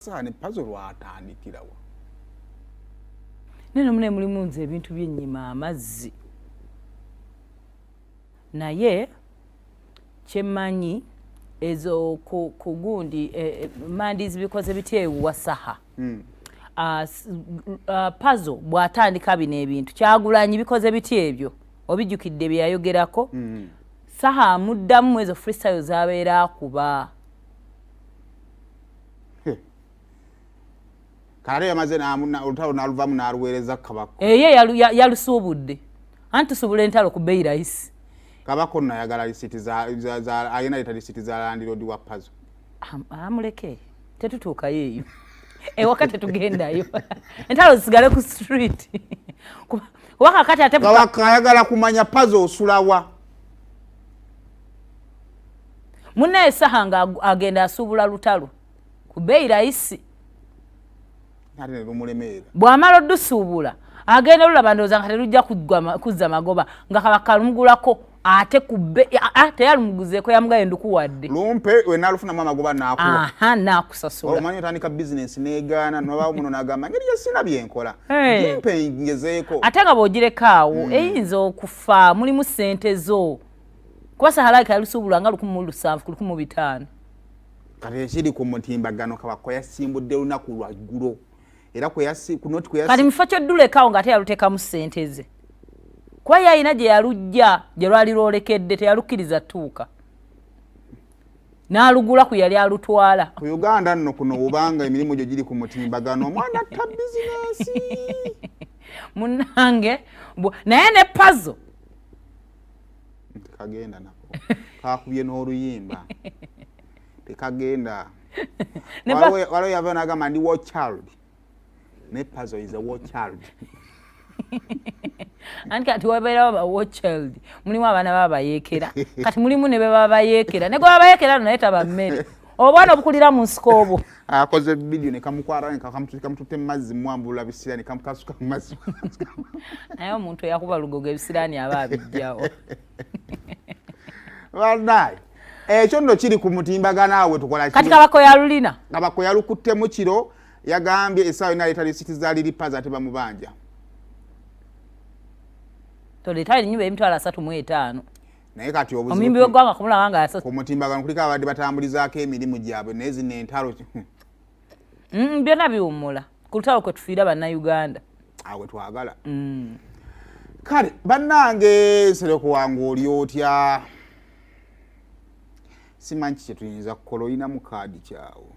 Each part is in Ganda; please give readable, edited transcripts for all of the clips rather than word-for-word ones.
sasa ne Pazo lwatandikirawo neno mune mulimu nze ebintu byennyima amazzi naye kyemmanyi ezo ku gundi mandizi bikoze bityewa saha Pazo bw'atandika bino ebintu Kyagulanyi bikoze biti ebyo obijjukidde bye yayogerako saha amuddamu ezo freestyle zabeera akuba kale yamaze olutalo naluvamu naluweereza Kabako ye yalusuubudde anti tusubula entalo ku bbeeyi rayisi Kabako nayagala lisiti ayina leta lisiti za landiroodi wa Pazo amuleke tetutuukayo eyo ewaka tetugendayo entalo zisigale ku street wakakati ate Kabako ayagala kumanya Pazo osulawa munnaye saha nga agenda asuubula lutalo ku bbeeyi rayisi bw'amala oddusuubula agenda olulaba ndowooza nga terujja kuzza magoba nga Kabaka lumugulako ate ate yalumuguzeeko yamugaye ndukuwadde lumpe we nalufunamu amagoba nakuwa nakusasula omanyi otandika bizinensi negaana nobaawo muno n'agamba ngeri yesina byenkola lumpe ngezeeko ate nga bw'ogirekaawo eyinza okufa mulimu ssente zo kuba sahalaki yalusuubula nga 1,700 ku 1,500 kati ekiri ku mutimbagano Kabaka yasimbudde lunaku lwaggulo era kati mufa kyoddulekaawo ng'ate yaluteekamu ssente ze kuba yalina gye yalujja gye lwali lwolekedde teyalukkiriza ttuuka n'alugula ku yali alutwala ku Uganda nno kuno obanga emirimu gyo giri ku mutimbagano omwana atta bizinensi munnange naye ne Pazo tekagenda nako kakubye n'oluyimba tekagenda waliwo yava n'agamba ndi war child ne Pazo is a war child anti kati wabeera war child mulimu abaana babayeekera kati mulimu ne baba bayeekera ne gwe babayeekera naye taba mmere obwana obukulira mu nsiko obwo akoze video ne kamukwara ne kamututte mu mazzi mwambulula bisira ne kamukasuka mu mazzi naye omuntu eyakuba lugogo ebisiraani aba abijjawo banaye ekyo nno kiri ku mutimbagano awe tukola kati Kabako yalulina Kabako yalukuttemu kiro yagambye essaawa inaleeta lisiti zaali Pazo ate bamubanja toleeta ennyumba emitwalo 35 naye kati omuyimbi w'eggwanga kumulaba nga ku mutimbagano kuliko abadde batambulizaako emirimu gyabwe naye zino entalo byonna biwummula ku lutalo kwe tufiira bannayuganda awe twagala kale bannange Sereko wange oli otya simanyi kye tuyinza kukola olinamu kaadi kyawo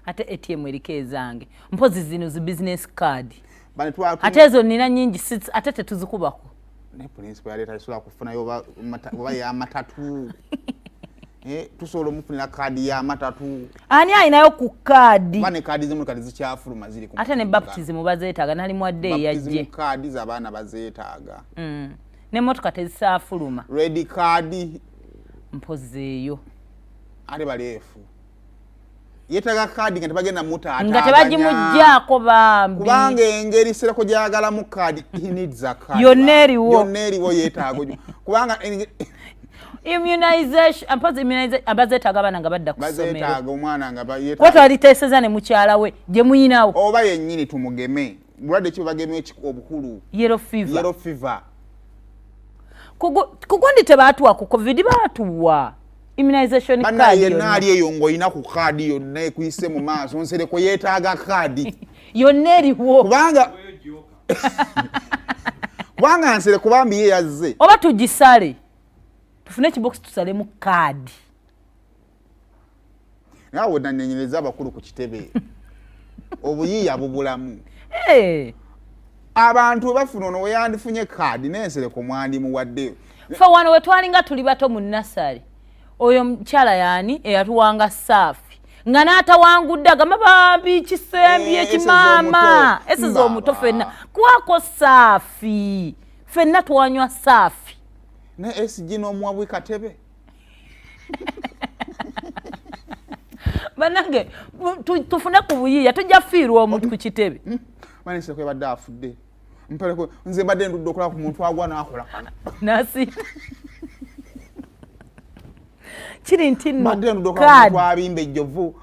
ate ATM eriko ezange mpozi zino zi business card ate ezo nina nyingi ate tetuzikubako ne principal yaleeta isola kufunayo oba y'amatatu tusobola omufunira kaadi y'amatatu ani alinayo ku kaadi bane kaadi zimu kati zikyafuluma ziri ku ate ne baptism bazeetaaga nali mwadde eyajje baptism kaadi z'abaana bazeetaaga n'emmotoka tezisaafuluma red card mpozi eyo ate baleefu yetaga kaadi nga tebagenda mutaata nga tebagimuggyako bambi kubanga engeri Sereko gyagalamu kaadi he needs a card yonna eriwo yeetaago kubanga immunization abazeetaaga abaana nga badda ku bazeetaaga omwana nga watwaliteeseza ne mukyala we gye muyinawo oba yennyini tumugeme bulwadde ki bagemye obukulu yellow fever kugundi tebaatuwa ku covid baatuwa immunization card yenna ali eyo ng'olina ku kaadi yonna ekuyise mu maaso Sereko yeetaaga kaadi yonna eriwo kubanga Sereko bambi ye yazze oba tugisale tufune ekibokisi tusalemu kaadi naawe nannenyereza abakulu ku kitebe obuyiiya bubulamu abantu bafuna ono weyandifunye kaadi naye Sereko mwandimuwaddeyo fe wano we twalinga tuli bato mu nasale oyo mukyala yani eyatuwanga saafi nga n'atawangudde agamba bambi kisembi ekimaama esizo omuto fenna kwako saafi fenna tuwanywa saafi ne SG n'omuwabwi katebe banange tufune ku buyiiya tujja fiirwa omuntu ku kitebe mani Sereko yabadde afudde mpeleko nze mbadde ndudde okola ku muntu agwa n'akola kana nasi kiri nti nno mbadde ndudde okola ku muntu abimba ejjovu